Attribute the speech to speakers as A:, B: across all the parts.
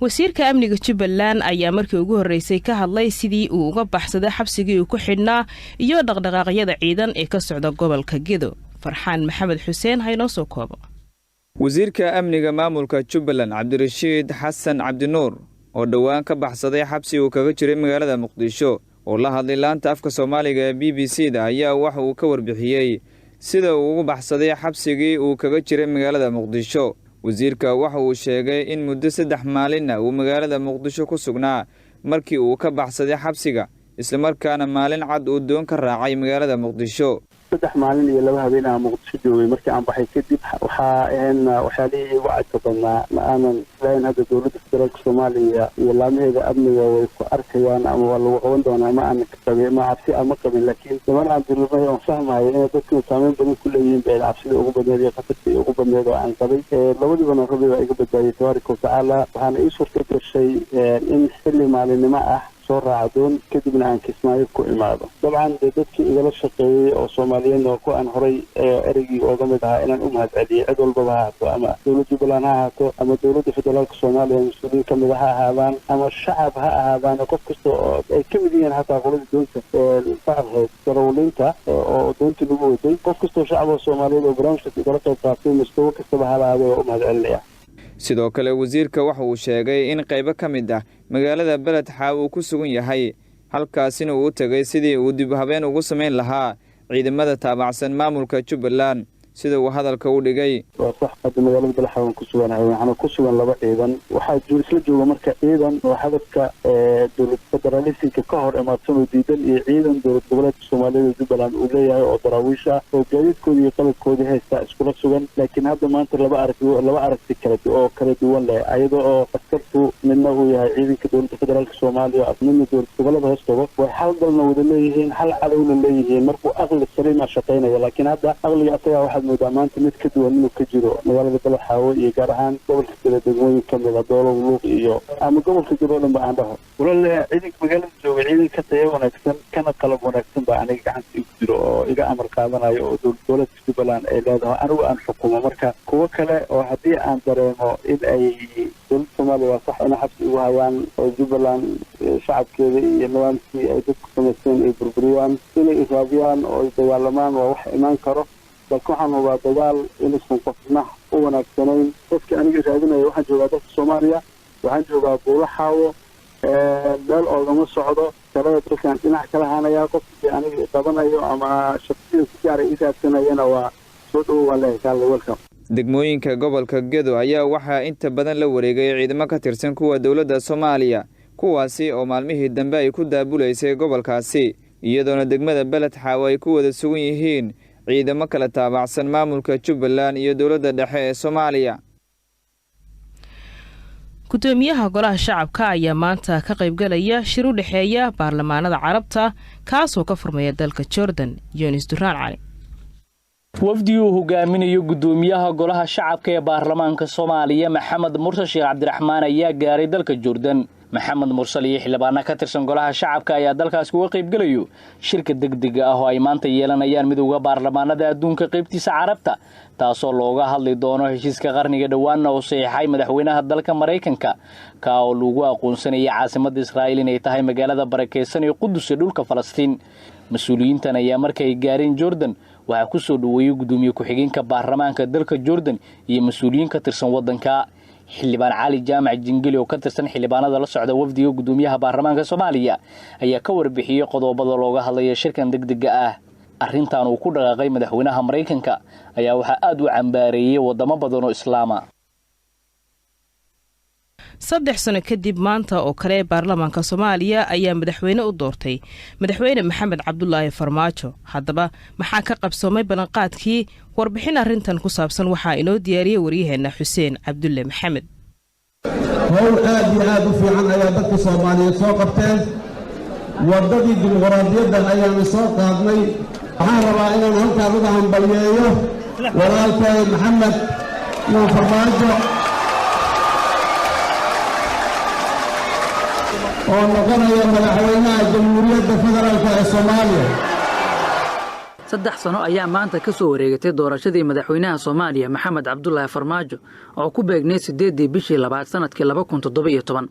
A: wasiirka amniga Jubbaland ayaa markii ugu horeysay ka hadlay sidii uu uga baxsaday xabsigii uu ku xidhnaa iyo dhaqdhaqaaqyada ciidan ee ka socda gobolka Gedo. Farxaan Maxamed Xuseen hayno soo koobo.
B: wasiirka amniga maamulka Jubbaland Cabdirashiid Xasan Cabdinuur oo dhawaan ka baxsaday xabsi uu kaga jiray magaalada Muqdisho oo la hadlay laanta afka Soomaaliga ee BBC-da ayaa waxa uu ka warbixiyay sida uu uga baxsaday xabsigii uu kaga jiray magaalada Muqdisho. wasiirka waxa uu sheegay in muddo 3 maalin uu magaalada Muqdisho ku sugnaa markii uu ka baxsaday xabsiga isla markaana maalin cad uu doon ka raacay magaalada Muqdisho.
C: 3 maalin iyo 2 habeen aan Muqdisho joogay markii aan baxay kadib waxaalii wacdka badnaa aanan islayn hadda dawladda federaalka Soomaaliya iyo laamaheeda amniga way ku arkayaan ama waa lagu qaban doonaa ma aan qabay ma cabsi ama qabin laakiin dabana aan dirnay oo fahmayo in dadku saameyn badan ku leeyihiin bay cabsida ugu badneed iyo qatartii ugu badneed oo aan qabay labadiibana rabbi waa iga badbaadiyay tabaaraka taala waxaan ii suurta gashay in xilli maalinimo ah soo raacdoon kadibna aan Kismaayo ku imaado dabcan dadkii igala shaqeeyay oo Soomaaliyeed oo ku aan horay erigii uga mid ahaa inaan u mahadceliyo cid walba haato ama dawladda Jubbaland ha haato ama dawladda federaalka Soomaaliya mas'uuliyiin ka mid ah ahaadaan ama shacab ha ahaadaan qof kasta oo ay ka mid yihiin hataa qolada doonta faahfaahid darawlinta oo doonta lagu waday qof kasta oo shacab Soomaaliyeed oo barnaamijka igala qayb qaatay mustawa kasta ha lahaado oo mahadcelinaya.
B: sidoo kale wasiirka waxa uu sheegay in qaybo ka mid ah magaalada Balad Xaawo ku sugan yahay halkaasina uu tagay sidii uu dib habeen ugu sameyn lahaa ciidamada taabacsan maamulka Jubbaland sida uu hadalka u dhigay.
C: صح هذا مجال بالحاول كسوان أنا كسوان لبعض أيضا واحد جلس لجوا مركز أيضا وحدث دولة فدراليسي كقهر إما تصنع جدًا أيضا دولة دولة الصومالية جبلان أولياء أو دراويشة وجديد كودي يطلب كودي هاي استأسكول سوان لكن هذا ما أنت لبعرف تكرد أو كردوان لا أيضا أذكرت منه يا أيضا كدولة فدرالية الصومالية من دولة دولة هستوى وحال ضلنا ودليهين حل علينا الليهين مركو أغلى السليم عشقينا لكن هذا أغلى يعطيها واحد مدامات متكدوا منه كجرو مجال Balad Xaawo iyo gaar ahaan gobolka Galgaduud ka mid ah doolo luuq iyo ama gobolka Jubbaland baan dhaho walaal ciidanka magaalada jooga ciidanka tayo wanaagsan kana qalab wanaagsan baa aniga gacanta igu jiro oo iga amar qaadanayo oo dowladda Jubbaland ay leedahay anigu aan xukumo marka kuwa kale oo hadii aan dareemo in ay dowladda Soomaaliya sax in xabsi ugu hayaan oo Jubbaland shacabkeeda iyo nidaamkii ay dadku sameeyeen ay burburiyaan inay israafiyaan oo dagaalamaan waa wax iman karo waxaan waa dagaal in isku qofna oo wanaagsaneyn dadka aniga raadinayo waxaan joogaa dadka Soomaaliya waxaan joogaa Balad Xaawo dal oo lama socdo talada dadkan dhinac kala hanaya qofkii aniga qabanayo ama shaqsiga si gaar ah isaabsanayna waa soo dhow walaal kale welcome.
B: degmooyinka gobolka Gedo ayaa waxa inta badan la wareegay ciidamo ka tirsan kuwa dawladda Soomaaliya kuwaasi oo maalmihii dambe ay ku daabuleysay gobolkaasi iyadoona degmada Balad Xaawo ay ku wada sugan yihiin ciidamo kala taabacsan maamulka Jubbaland iyo dawladda dhexe ee Soomaaliya.
A: gudoomiyaha golaha shacabka ayaa maanta ka qayb galaya shir u dhaxeeya baarlamaanada Carabta kaas oo ka furmaya dalka Jordan. Yunis Duraan Cali
D: wafdigu hogaaminayo gudoomiyaha golaha shacabka ee baarlamaanka Soomaaliya Maxamed Mursal Sheekh Cabdiraxmaan ayaa gaaray dalka Jordan. Maxamed Mursal iyo xildhibaano ka tirsan golaha shacabka ayaa dalkaas uga qayb galayo shirka degdega ah oo ay maanta yeelanayaan midowga baarlamaanada adduunka qaybtiisa Carabta taasoo looga hadli doono heshiiska qarniga dhawaan oo saxiixay madaxweynaha dalka Mareykanka ka oo lagu aqoonsanayay caasimadda Israa'iil inay tahay magaalada barakeysan ee Qudus ee dhulka Falastiin. mas'uuliyiintan ayaa markay gaareen Jordan waxa ku soo dhaweeyay gudoomiye ku-xigeenka baarlamaanka dalka Jordan iyo mas'uuliyiin ka tirsan wadanka xildhibaan Cali Jaamac Jingili oo ka tirsan xildhibaanada la socda wafdiga gudoomiyaha baarlamaanka Soomaaliya ayaa ka warbixiyay qodobada looga hadlayo shirkan degdega ah. arrintan uu ku dhaqaaqay madaxweynaha Mareykanka ayaa waxa aad u cambaareeyay wadamo badan oo Islaama.
A: 3 sano kadib maanta oo kale baarlamaanka Soomaaliya ayaa madaxweyne u doortay madaxweyne Maxamed Cabdullaahi Farmaajo. haddaba maxaa ka qabsoomay balanqaadkii warbixin arrintan ku saabsan waxa inoo diyaariyay wariyaheena Xuseen Cabdulle Maxamed.
E: hawl aad u fiican ayaa dadka Soomaaliyeed soo qabteen wadadii dimuqraadiyadda ayaan soo qaadnay. waxaan rabaa inaan halkaan uga hambalyeeyo walaalkay Maxamed Farmaajo oo noqonaya madaxweynaha Jamhuuriyadda Federaalka ee Soomaaliya.
F: 3 sano ayaa maanta ka soo wareegatay doorashadii madaxweynaha Soomaaliya Maxamed Cabdullaahi Farmaajo oo ku beegnay 8 bishii 2 sanadkii 2017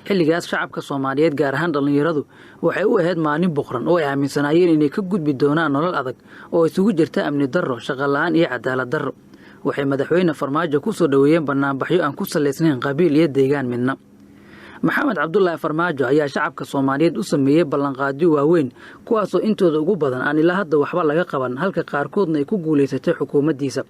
F: xilligaas shacabka Soomaaliyeed gaar ahaan dhalinyaradu waxay u ahayd maalin boqran oo ay aaminsanayeen inay ka gudbi doonaan nolol adag oo isugu jirta amni darro, shaqo la'aan iyo cadaalad darro. waxay madaxweyne Farmaajo ku soo dhaweeyeen barnaamijyo aan ku saleysnayn qabiil iyo deegaan midna. Maxamed Cabdullaahi Farmaajo ayaa shacabka Soomaaliyeed u sameeyay ballanqaadyo waaweyn kuwaas oo intooda ugu badan aan ilaa hadda waxba laga qaban halka qaarkoodna ay ku guuleysatay xukuumaddiisa.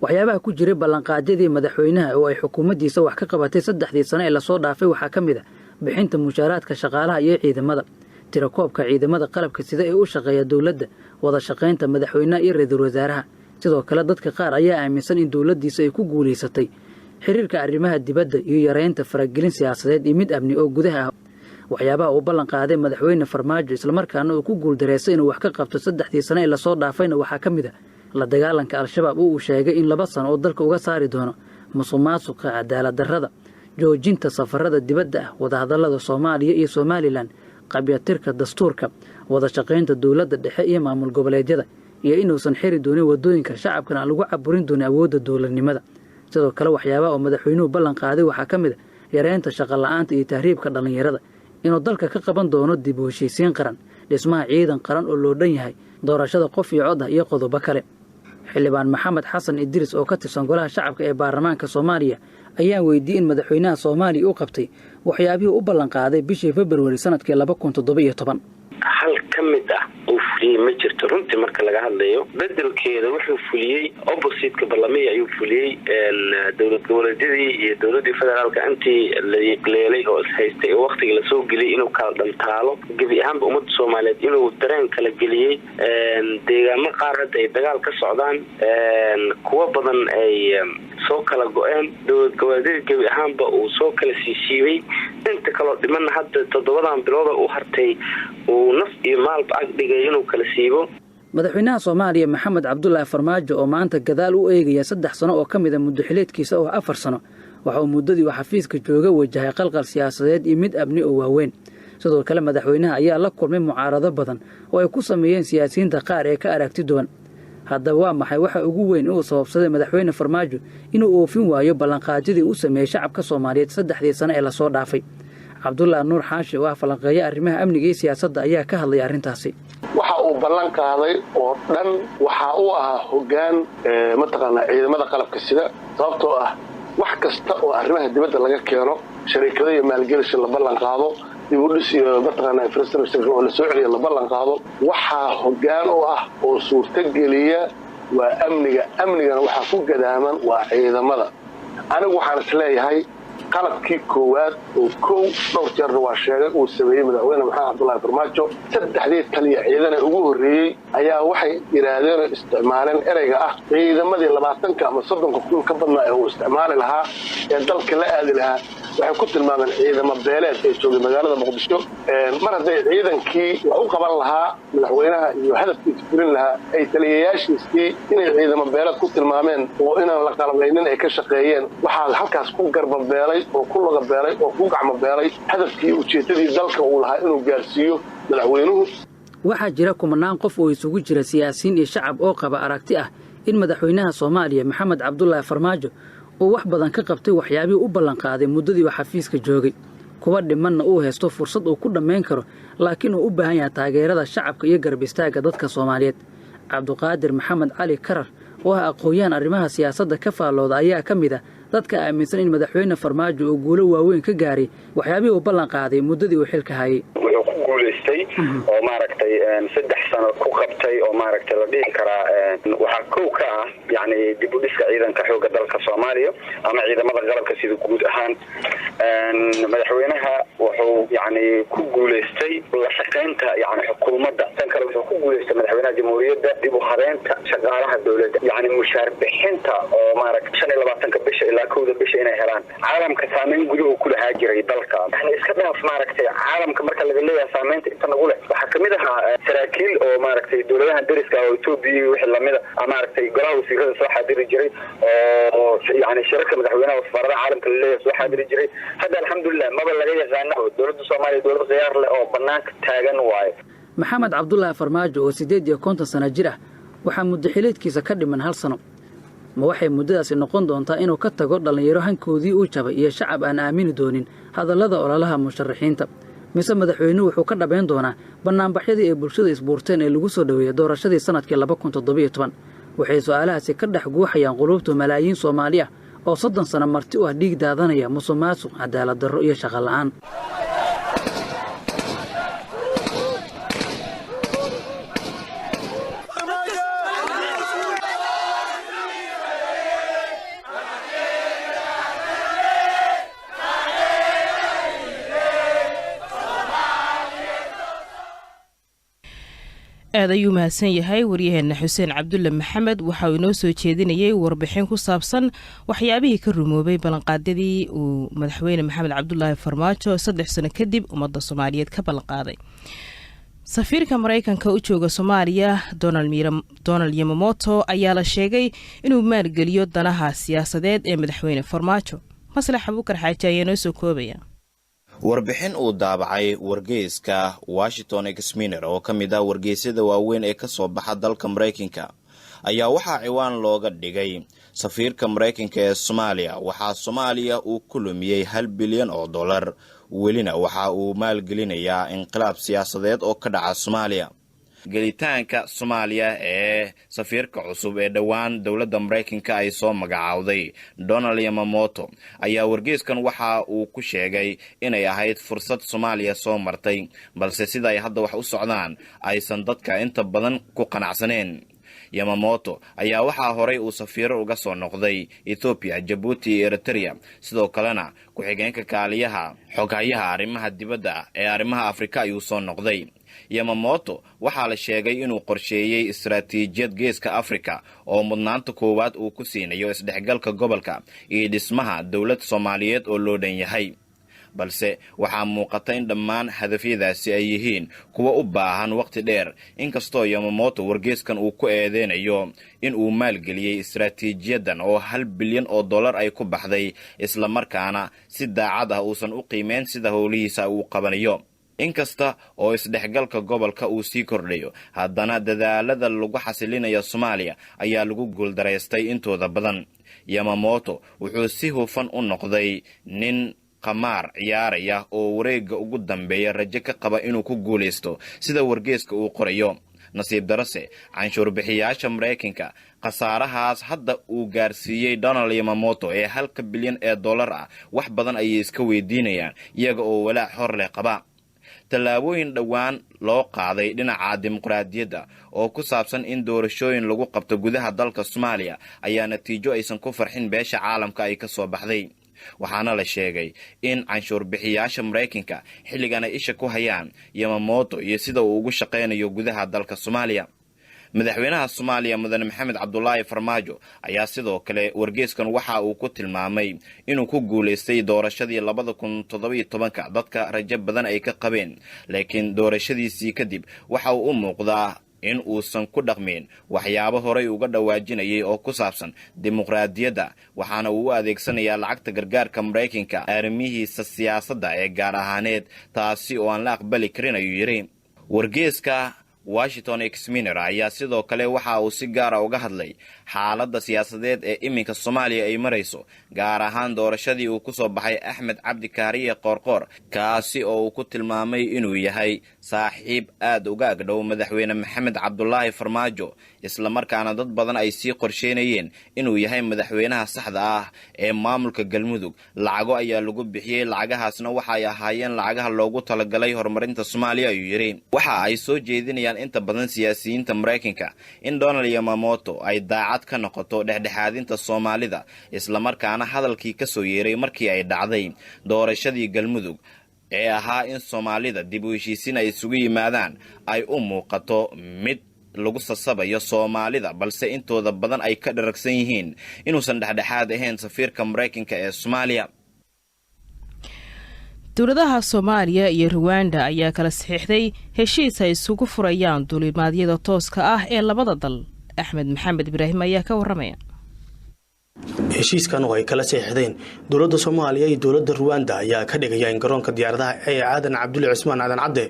F: waxyaabaha ku jiray ballanqaadyadii madaxweynaha oo ay xukuumaddiisa wax ka qabatay 3 sano ee la soo dhaafay waxaa ka mid ah bixinta mushaaraadka shaqaalaha iyo ciidamada, tirakoobka ciidamada qalabka sida ee u shaqeeya dawladda, wada shaqaynta madaxweynaha iyo ra'iisul wasaaraha. sidoo kale dadka qaar ayaa aaminsan in dawladdiisa ay ku guuleysatay xiriirka arrimaha dibadda iyo yareynta faragelin siyaasadeed iyo mid amni oo gudaha ah. waxyaabaha uu ballan qaaday madaxweyne Farmaajo isla markaana uu ku guuldareysay inuu wax ka qabto 3 sano ee la soo dhaafayna waxaa ka mid ah la dagaalanka al-shabaab oo uu sheegay in 2 sano oo dalka uga saari doono musuqmaasuqa, cadaalad darrada, joojinta safarada dibadda ah, wadahadallada Soomaaliya iyo Somaliland, qabyaatirka dastuurka, wada shaqaynta dawladda dhexe iyo maamul goboleedyada, iyo inuusan xiri doonin wadooyinka shacabkana lagu caburin doonin awoodda dawladnimada. sidoo kale waxyaabaha oo madaxweynuhu ballan qaaday waxaa ka mid ah yareynta shaqo la'aanta iyo tahriibka dhalinyarada, inuu dalka ka qaban doono dib u heshiisiin qaran, dhismaha ciidan qaran oo loo dhan yahay, doorashada qof iyo cod ah iyo qodobo kale. xildhibaan Maxamed Xasan Idris oo ka tirsan golaha shacabka ee baarlamaanka Soomaaliya ayaa weydiiyay in madaxweynaha Soomaaliya uu qabtay waxyaabihii u ballan qaaday bishii February sanadkii 2017.
G: hal ka mid ah oo fuliyay ma jirto runtii marka laga hadlayo bedelkeeda wuxuu fuliyay opposite-ka baarlamaanka ayuu fuliyay dawlad goboleedyadii iyo dawladda federaalka intii la yeelay oo haystay waqtiga la soo geliyay inuu kala dhantaalo gabi ahaanba ummadda Soomaaliyeed inuu dareen kala geliyay deegaamo qaar hadda ay dagaal ka socdaan kuwa badan ay soo kala go'een dawlad goboleedyada gabi ahaanba uu soo kala siisiibay inta kale dhiman hadda 7 bilood u hartay oo naf iyo maalba ag dhigay inuu kala siibo.
F: madaxweynaha Soomaaliya Maxamed Cabdullaahi Farmaajo oo maanta gadaal u eegaya 3 sano oo kamid ah muddo xileedkiisa oo 4 sano waxa uu muddadii xafiiska jooga wajahay qalqal siyaasadeed iyo mid amni oo waaweyn. sidoo kale madaxweynaha ayaa la kulmay mucaarado badan oo ay ku sameeyeen siyaasiyiinta qaar ee ka aragti duwan. haddaba waa maxay waxa ugu weyn uu sababsaday madaxweyne Farmaajo inuu oofin waayo ballanqaadyadii uu sameeyay shacabka Soomaaliyeed 3 sano ee la soo dhaafay? Cabdullaahi Nuur Xaashi oo falanqeeya arrimaha amniga iyo siyaasadda ayaa ka hadlay arrintaasi.
H: waxa uu ballan qaaday oo dhan waxa uu ahaa hoggaan mataqaanaa ciidamada qalabka sida, sababtoo ah wax kasta oo arrimaha dibadda laga keeno shirkadaha iyo maalgelisha la ballan qaado, dib u dhis iyo mataqaanaa infrastructure oo la soo celiyo la ballan qaado. waxaa hoggaan u ah oo suurtageliya waa amnigana waxaa ku gadaaman waa ciidamada. anigu waxaan isleeyahay qalabkii koowaad oo dhowr jeer waa sheegay uu sameeyay madaxweyne Maxamed Cabdullaahi Farmaajo 3 taliya ciidan ugu horeeyay ayaa waxay yiraahdeen isticmaaleen ereyga ah ciidamadii 20 ama 30 kun ka badnaa ee uu isticmaali lahaa ee dalka la aadi lahaa. waxay ku tilmaameen ciidamo beeleed ee joogay magaalada Muqdisho. mar haday ciidankii wax u qaban lahaa madaxweynaha iyo hadafkiisa fulin lahaa ay taliyayaashiisii inay ciidamo beeleed ku tilmaameen oo inaan la qalabeynin ay ka shaqeeyeen, waxaa halkaas ku garbabeelay oo ku laga beelay oo ku gacmo beelay hadafkii ujeedadii dalka uu lahaa inuu gaarsiiyo madaxweynuhu.
F: waxaa jira kumanaan qof oo isugu jira siyaasiyiin iyo shacab oo qaba aragti ah in madaxweynaha Soomaaliya Maxamed Cabdullaahi Farmaajo uu wax badan ka qabtay waxyaabihii u ballan qaaday muddadii uu xafiiska joogay. kuwa dhimanna uu haysto fursad uu ku dhameyn karo, laakiin uu u baahan yahay taageerada shacabka iyo garab istaaga dadka Soomaaliyeed. Cabduqaadir Maxamed Cali Karar oo ah aqoon-yahan arrimaha siyaasadda ka faalooda ayaa ka mid ah dadka aaminsan in madaxweyne Farmaajo uu guulo waaweyn ka gaaray waxyaabihii uu ballan qaaday muddadii uu xilka hayay.
G: wuxuu ku guuleystay oo maaragtay 3 sano ku qabtay oo maaragtay la dhihi karaa waxa koow ka ah yani dib u dhiska ciidanka xoogga dalka Soomaaliya ama ciidamada qalabka sida guud ahaan. madaxweynaha wuxuu yani ku guuleystay la shaqaynta yani xukuumadda. tan kale wuxuu ku guuleystay madaxweynaha jamhuuriyadda dib u habeynta shaqaalaha dawladda, yani mushaar bixinta oo maaragtay 25 bisha ilaa 1 bisha inay helaan. caalamka saameyn guduhu ku lahaa jiray dalka. yani iska dhaaf maaragtay caalamka marka laga leeyahay saameynta inta nagu leh waxaa kamid ahaa saraakiil oo maaragtay dawladaha dariska oo Itoobiya wixii lamid ah maaragtay golaha wasiirada soo xaadiri jiray oo yani shirarka madaxweynaha safarada caalamka la leeyahay soo xaadiri jiray. hadda alxamdulillah maba laga yaqaano dawladda Soomaaliya dawlad khiyaar leh oo banaanka taagan waaye.
F: Maxamed Cabdullaahi Farmaajo oo 58 sano jir ah waxaa muddaxileedkiisa ka dhiman 1 sano ma waxay muddadaasi noqon doontaa inuu ka tago dhallinyaro hankoodii uu jabay iyo shacab aan aamini doonin hadallada ololaha musharaxiinta mise madaxweynuhu wuxuu ka dhabeyn doonaa bannaanbaxyadii ay bulshada isbuurteen ee lagu soo dhaweeyay doorashadii sanadkii 2017 waxay su'aalahaasi ka dhex guuxayaan qulubta malaayiin Soomaali ah oo 30 sano marti u ah dhiig daadanaya musuqmaasuq cadaalad darro iyo shaqo la'aan
A: aad ayuu mahadsan yahay waryaheena Xuseen Cabdulle Maxamed waxa uu inoo soo jeedinayay warbixin ku saabsan waxyaabihii ka rumoobay balanqaadadii uu madaxweyne Maxamed Cabdullaahi Farmaajo 3 sano kadib ummadda Soomaaliyeed ka balanqaaday. safiirka Mareykanka u jooga Soomaaliya Donald Yamamoto ayaa la sheegay inuu maalgeliyo danaha siyaasadeed ee madaxweyne Farmaajo. Maslax Abuukar Xaaji ayaa inoo soo koobaya.
I: warbixin uu daabacay wargeyska Washington Examiner oo ka mid ah wargeysyada waaweyn ee ka soo baxa dalka Mareykanka ayaa waxaa ciwaan looga dhigay safiirka Mareykanka ee Soomaaliya waxaa Soomaaliya uu ku lumiyay $1 bilyan welina waxa uu maalgelinayaa inqilaab siyaasadeed oo ka dhaca Soomaaliya. gelitaanka Soomaaliya ee safiirka cusub ee dhawaan dawladda Mareykanka ay soo magacaawday Donald Yamamoto ayaa wargeyskan waxa uu ku sheegay inay ahayd fursad Soomaaliya soo martay balse sida ay hadda wax u socdaan aysan dadka inta badan ku qanacsaneen. Yamamoto ayaa waxaa horay uu safiiro uga soo noqday Ethiopia, Djibouti iyo Eritrea sidoo kalena ku-xigeenka kaaliyaha xoghayaha arrimaha dibadda ee arrimaha Afrika ayuu soo noqday. Yamamoto waxaa la sheegay inuu qorsheeyay istaraatiijiyad geeska Afrika oo mudnaanta koowaad uu ku siinayo isdhexgalka gobolka iyo dhismaha dawlad Soomaaliyeed oo loo dhan yahay. balse waxaa muuqata in dhammaan hadafyadaasi ay yihiin kuwa u baahan waqti dheer inkastoo Yamamoto wargeyskan uu ku eedeynayo in uu maalgeliyay istaraatiijiyadan oo $1 bilyan ay ku baxday isla markaana si daacad ah uusan u qiimeyn sida howlihiisa uu qabanayo. inkasta oo isdhexgalka gobolka uu sii kordhayo haddana dadaalada lagu xasilinayo Soomaaliya ayaa lagu guuldareystay intooda badan. Yamamoto wuxuu si hufan u noqday nin qamaar ciyaaraya oo wareegga ugu dambeeya rajo ka qaba inuu ku guuleysto sida wargeyska uu qorayo. nasiib darase canshuur bixiyaasha Mareykanka qasaarahaas hadda uu gaarsiiyay Donald Yamamoto ee $1 bilyan ah wax badan ayay iska weydiinayaan iyaga oo walaac hor leh qaba. tallaabooyin dhawaan loo qaaday dhinaca dimuqraadiyadda oo ku saabsan in doorashooyin lagu qabto gudaha dalka Soomaaliya ayaa natiijo aysan ku farxin beesha caalamka ay ka soo baxday. waxaana la sheegay in canshuur bixiyaasha Mareykanka xilligan ay isha ku hayaan Yamamoto iyo sida uu ugu shaqeynayo gudaha dalka Soomaaliya. madaxweynaha Soomaaliya Mudane Maxamed Cabdullaahi Farmaajo ayaa sidoo kale wargeyskan waxa uu ku tilmaamay inuu ku guuleystay doorashadii 2017 dadka rajo badan ay ka qabeen laakiin doorashadiisii kadib waxa uu u muuqdaa in uusan ku dhaqmin waxyaabo horay uga dhawaajinayay oo ku saabsan dimuqraadiyadda waxaana uu u adeegsanayaa lacagta gargaarka Mareykanka arrimihiisa siyaasadda ee gaar ahaaneed taasi oo aan la aqbali karin ayuu yiri. wargeyska Washington Examiner ayaa sidoo kale waxa uu si gaar ah uga hadlay xaaladda siyaasadeed ee iminka Soomaaliya ay marayso gaar ahaan doorashadii uu ku soo baxay Axmed Cabdi Kaariye Qoorqoor kaasi oo uu ku tilmaamay inuu yahay saaxiib aad uga agdhow madaxweyne Maxamed Cabdullaahi Farmaajo isla markaana dad badan ay sii qorsheynayeen inuu yahay madaxweynaha saxda ah ee maamulka Galmudug. lacago ayaa lagu bixiyay lacagahaasna waxa ay ahaayeen lacagaha loogu talagalay horumarinta Soomaaliya ayuu yiri. waxa ay soo jeedinayaan inta badan siyaasiyiinta Mareykanka in Donald Yamamoto ay daacad ka noqoto dhexdhexaadinta Soomaalida isla markaana hadalkii ka soo yeeray markii ay dhacday doorashadii Galmudug ee ahaa in Soomaalida dib u heshiisiin ay isugu yimaadaan ay u muuqato mid lagu sasabayo Soomaalida balse intooda badan ay ka dharagsan yihiin inuusan dhexdhexaad ahayn safiirka Mareykanka ee Soomaaliya.
A: dowladaha Soomaaliya iyo Rwanda ayaa kala saxiixday heshiis ay isugu furayaan duulimaadyada tooska ah ee labada dal. Axmed Maxamed Ibraahim ayaa ka waramaya.
J: heshiiskan oo ay kala saxiixdeen dowladda Soomaaliya iyo dowladda Rwanda ayaa ka dhigaya in garoonka diyaaradaha ee Aadan Cabdulle Cismaan Aadan Cadde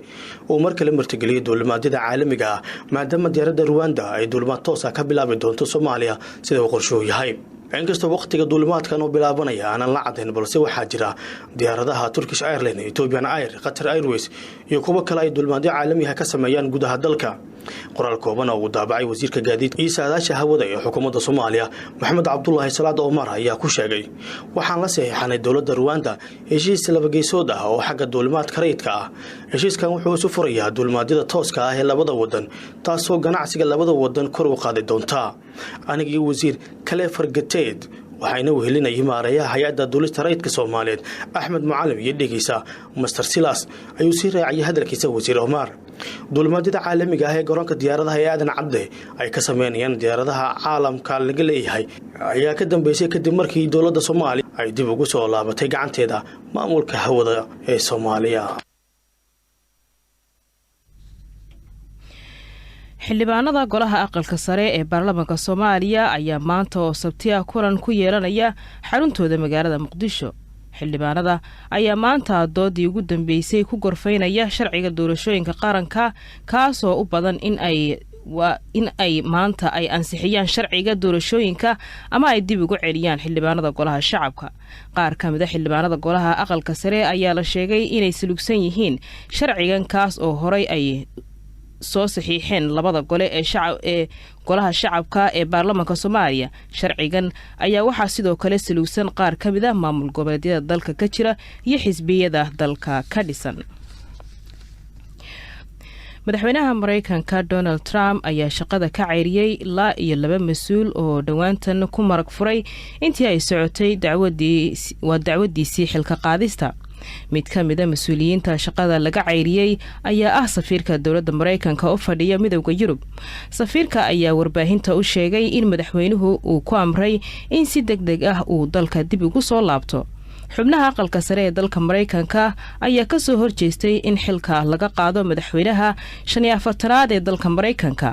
J: uu mar kale martigeliyo duulimaadyada caalamiga ah maadaama diyaaradda Rwanda ay duulimaad toos ah ka bilaabi doonto Soomaaliya sida uu qorshuhu yahay. inkastoo waqtiga duulimaadkan uu bilaabanaya aanan la cadeyn balse waxaa jira diyaaradaha Turkish Airlines, Ethiopian Air, Qatar Airways iyo kuwa kale ay duulimaadyo caalami ah ka sameeyaan gudaha dalka. qoraal kooban oo uu daabacay wasiirka gaadiidka iyo saadaasha hawada ee xukuumadda Soomaaliya Maxamed Cabdullaahi Salaad Omar ayaa ku sheegay waxaan la saxiixanay dowladda Rwanda heshiis laba geesood ah oo xagga duulimaadka rayidka ah. heshiiskan wuxuu isu furayaa duulimaadyada tooska ah ee labada wadan taasoo ganacsiga labada wadan kor u qaadi doonta. anigii wasiir Kalefer Gateed waxayna wehelinayay maareeyaha hay'adda duulista rayidka Soomaaliyeed Axmed Mucaalim iyo dhigaysa Master Silas ayuu sii raaciyay hadalkiisa wasiir Omar. duulimaadyada caalamiga ah ee garoonka diyaaradaha ee Aadan Cadde ay ka sameeyeen diyaaradaha caalamka laga leeyahay ayaa ka dambeysay kadib markii dowladda Soomaaliya ay dib ugu soo laabatay gacanteeda maamulka hawada ee Soomaaliya.
A: xildhibaanada golaha aqalka sare ee baarlamaanka Soomaaliya ayaa maanta oo Sabti ah kulan ku yeelanaya xaruntooda magaalada Muqdisho. xildhibaanada ayaa maanta doodii ugu dambeysay ku gorfaynaya sharciga doorashooyinka qaranka kaas oo u badan in ay maanta ay ansixiyaan sharciga doorashooyinka ama ay dib ugu celiyaan xildhibaanada golaha shacabka. qaar ka mid ah xildhibaanada golaha aqalka sare ayaa la sheegay inay silugsan yihiin sharcigan kaas oo horay ay soo saxiixeen labada gole ee golaha shacabka ee baarlamaanka Soomaaliya. sharcigan ayaa waxaa sidoo kale silugsan qaar ka mid ah maamul goboleedyada dalka ka jira iyo xisbiyada dalka ka dhisan. madaxweynaha Mareykanka Donald Trump ayaa shaqada ka ceyriyay ilaa iyo 2 mas'uul oo dhawaantan ku marag furay intii ay socotay dacwadiisii xilka qaadista. mid ka mid ah mas'uuliyiinta shaqada laga ceyriyay ayaa ah safiirka dowladda Mareykanka oo fadhiya midowga Yurub. safiirka ayaa warbaahinta u sheegay in madaxweynuhu uu ku amray in si degdeg ah uu dalka dib ugu soo laabto. xubnaha aqalka sare ee dalka Mareykanka ayaa ka soo horjeestay in xilka laga qaado madaxweynaha 54aad ee dalka Mareykanka.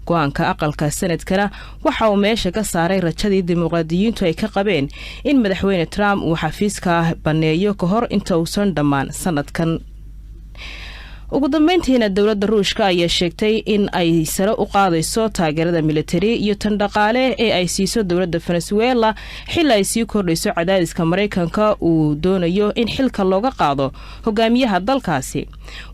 A: go'aanka aqalka sanadkana waxa uu meesha ka saaray rajadii dimuqraadiyiintu ay ka qabeen in madaxweyne Trump uu xafiiska baneeyo ka hor inta uusan dhammaan sanadkan. ugu dambeyntiina dowladda Ruushka ayaa sheegtay in ay sare u qaadayso taageerada military iyo tan dhaqaale ee ay siiso dowladda Venezuela xil ay sii kordhiso cadaadiska Mareykanka uu doonayo in xilka looga qaado hogaamiyaha dalkaasi.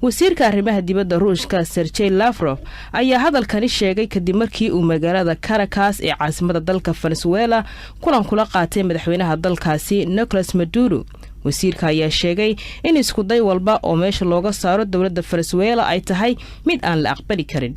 A: wasiirka arrimaha dibadda Ruushka Sergey Lavrov ayaa hadalkani sheegay kadib markii uu magaalada Caracas ee caasimadda dalka Venezuela kulan kula qaatay madaxweynaha dalkaasi Nicolas Maduro. wasiirka ayaa sheegay in isku day walba oo meesha looga saaro dowladda Venezuela ay tahay mid aan la aqbali karin.